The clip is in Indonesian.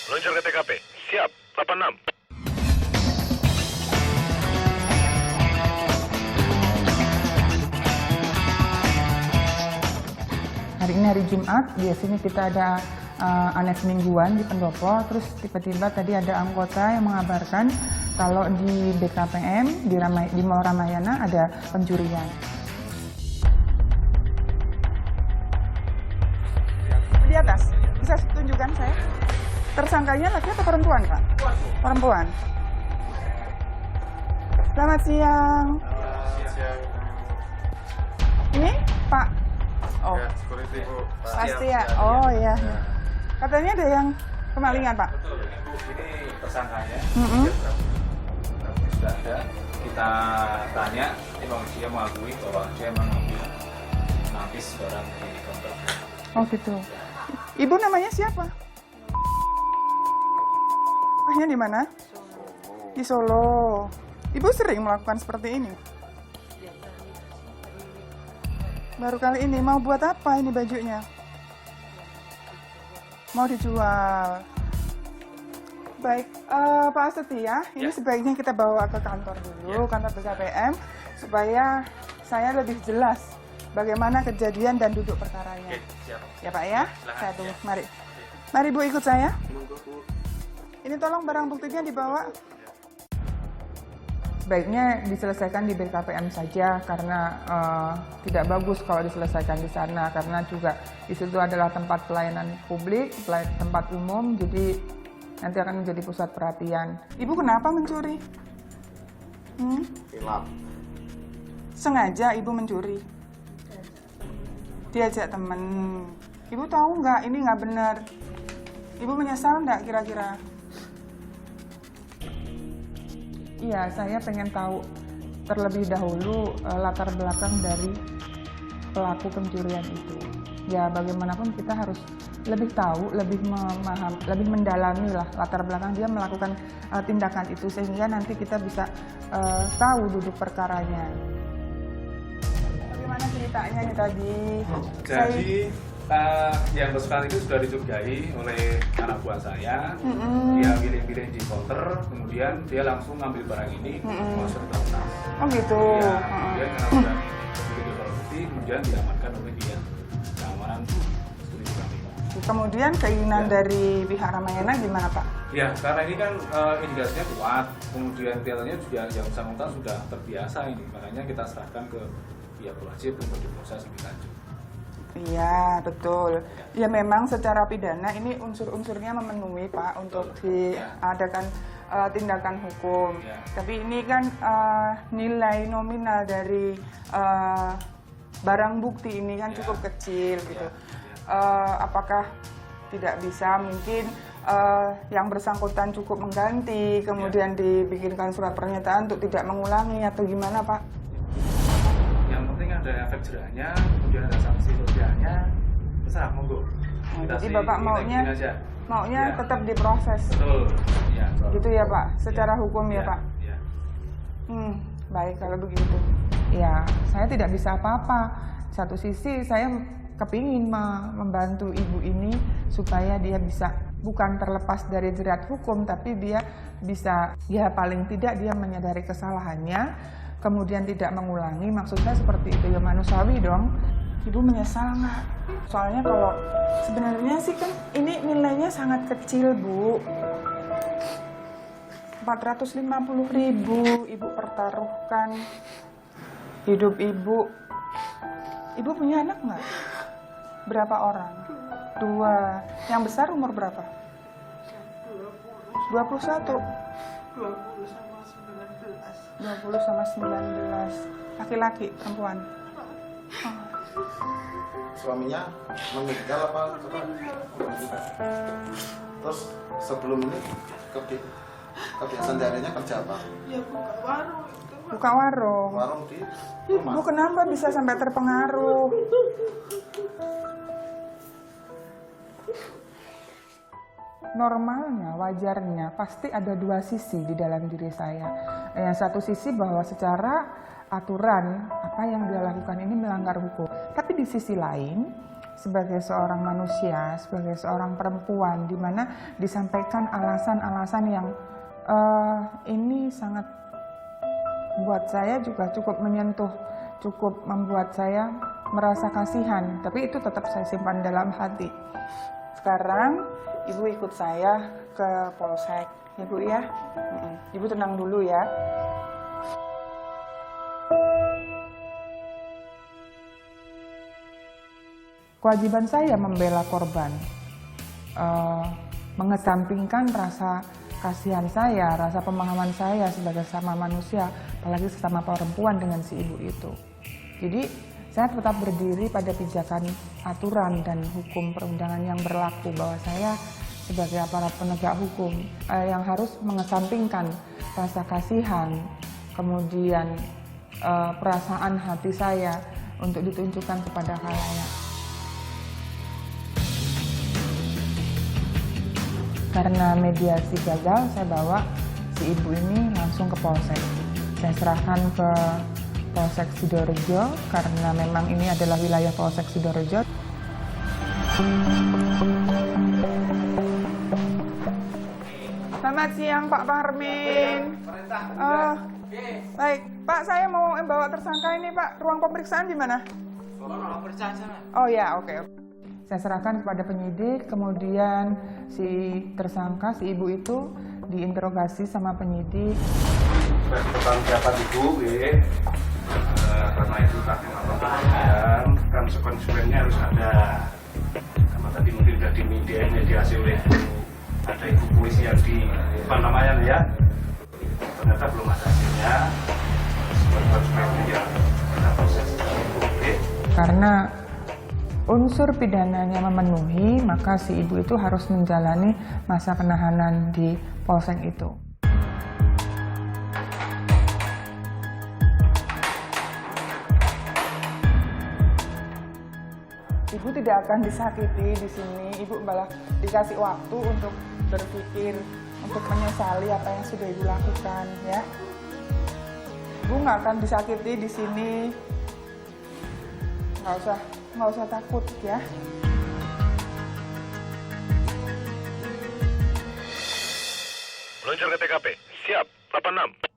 Meluncur ke TKP. Siap, 86. Hari ini hari Jumat, biasanya kita ada anes mingguan di pendopo, terus tiba-tiba tadi ada anggota yang mengabarkan kalau di BKPM, di Mall Ramayana ada pencurian. Di atas, bisa tunjukkan saya? Tersangkanya laki atau perempuan, Pak? Perempuan. Selamat siang. Ini Pak? Oh, ya, security Bu. pasti ya. Oh iya. Katanya ada yang kemalingan, Pak. Betul, Ibu. Ini tersangkanya. Sudah ada. Kita tanya, memang dia mengakui bahwa dia mengambil nafis barang di kantor. Oh gitu. Ibu namanya siapa? Ahnya di mana? Di Solo. Ibu sering melakukan seperti ini? Baru kali ini. Mau buat apa ini bajunya? Mau dijual. Baik, Pak Setia, ini sebaiknya kita bawa ke kantor dulu, kantor BKPM, supaya saya lebih jelas bagaimana kejadian dan duduk perkaranya. Oke, siap. Ya Pak ya, Silakan. saya tunggu. Mari. Mari Bu ikut saya. Ini tolong barang buktinya dibawa. Sebaiknya diselesaikan di BKPM saja karena tidak bagus kalau diselesaikan di sana karena juga di situ adalah tempat pelayanan publik, tempat umum, jadi nanti akan menjadi pusat perhatian. Ibu kenapa mencuri? Hilap. Sengaja ibu mencuri? Diajak temen. Ibu tahu nggak ini nggak benar? Ibu menyesal nggak kira-kira? Iya, saya pengen tahu terlebih dahulu latar belakang dari pelaku pencurian itu. Ya bagaimanapun kita harus lebih tahu, lebih memaham, lebih mendalami lah latar belakang dia melakukan tindakan itu sehingga nanti kita bisa tahu duduk perkaranya. Bagaimana ceritanya nih tadi? Jadi yang bersangkutan itu sudah dicurigai oleh anak buah saya. Dia pilih-pilih di counter, kemudian dia langsung ngambil barang ini masuk ke dalam tas. Oh gitu. Ya, kemudian karena sudah begitu barang bukti, kemudian diamankan oleh dia keamanan studi kami. Kemudian keinginan dari pihak Ramayana gimana Pak? Ya, karena ini kan indikasinya kuat, kemudian kelihatannya juga yang bersangkutan sudah terbiasa ini, makanya kita serahkan ke pihak berwajib untuk diproses lebih lanjut. Iya, betul. Ya memang secara pidana ini unsur-unsurnya memenuhi Pak untuk diadakan tindakan hukum. Ya. Tapi ini kan nilai nominal dari barang bukti ini kan cukup kecil gitu. Apakah tidak bisa mungkin yang bersangkutan cukup mengganti, kemudian dibikinkan surat pernyataan untuk tidak mengulangi atau gimana Pak? Yang penting ada efek jerahnya, kemudian ada sanksi sosialnya, terserah monggo. Jadi Bapak maunya tetap diproses. Betul. Ya, Gitu ya Pak, secara hukum ya Pak. Ya. Baik kalau begitu. Ya, saya tidak bisa apa-apa. Satu sisi saya kepingin membantu ibu ini supaya dia bisa bukan terlepas dari jerat hukum, tapi dia bisa, ya paling tidak dia menyadari kesalahannya, kemudian tidak mengulangi. Maksud saya seperti itu, ya manusiawi dong. Ibu menyesal nggak? Soalnya kalau sebenarnya sih kan ini nilainya sangat kecil Bu. 450.000 ibu pertaruhkan hidup ibu. Ibu punya anak nggak? Berapa orang? 2. Yang besar umur berapa? 21. 20 sama 19. Laki-laki, perempuan. Suaminya meninggal apa meninggal? Terus sebelum ini kebiasaan seharinya kerja apa? Ya buka warung. Buka warung. Warung di rumah. Ibu kenapa bisa sampai terpengaruh? Normalnya, wajarnya, pasti ada dua sisi di dalam diri saya. Yang satu sisi bahwa secara aturan, apa yang dia lakukan ini melanggar hukum. Tapi di sisi lain, sebagai seorang manusia, sebagai seorang perempuan, di mana disampaikan alasan-alasan yang ini sangat buat saya juga cukup menyentuh, cukup membuat saya merasa kasihan, tapi itu tetap saya simpan dalam hati. Sekarang Ibu ikut saya ke Polsek, ya Bu ya. Ibu tenang dulu ya. Kewajiban saya membela korban, mengesampingkan rasa kasihan saya, rasa pemahaman saya sebagai sesama manusia, apalagi sesama perempuan dengan si ibu itu. Jadi saya tetap berdiri pada pijakan aturan dan hukum perundangan yang berlaku, bahwa saya sebagai aparat penegak hukum yang harus mengesampingkan rasa kasihan, kemudian perasaan hati saya untuk ditunjukkan kepada khalayak. Karena mediasi gagal, saya bawa si ibu ini langsung ke Polsek. Saya serahkan ke Polsek Sidorejo karena memang ini adalah wilayah Polsek Sidorejo. Selamat siang Pak Parmin. Baik, Pak, saya mau bawa tersangka ini Pak. Ruang pemeriksaan di mana? Oh ya, oke. Saya serahkan kepada penyidik, kemudian si tersangka, si ibu itu diinterogasi sama penyidik. Bagi pertanggungjawaban Ibu, karena itu tadi melakukan konsekuensinya harus ada. Karena tadi mungkin sudah dimediasi oleh ada ibu polisi yang di namanya ya, ternyata belum ada hasilnya. Konsekuensinya ya kita proses hukum. Karena unsur pidananya memenuhi, maka si ibu itu harus menjalani masa penahanan di Polsek itu. Ibu tidak akan disakiti di sini, ibu malah dikasih waktu untuk berpikir, untuk menyesali apa yang sudah ibu lakukan, ya. Ibu nggak akan disakiti di sini, nggak usah takut ya. Meluncur ke TKP. Siap. 86.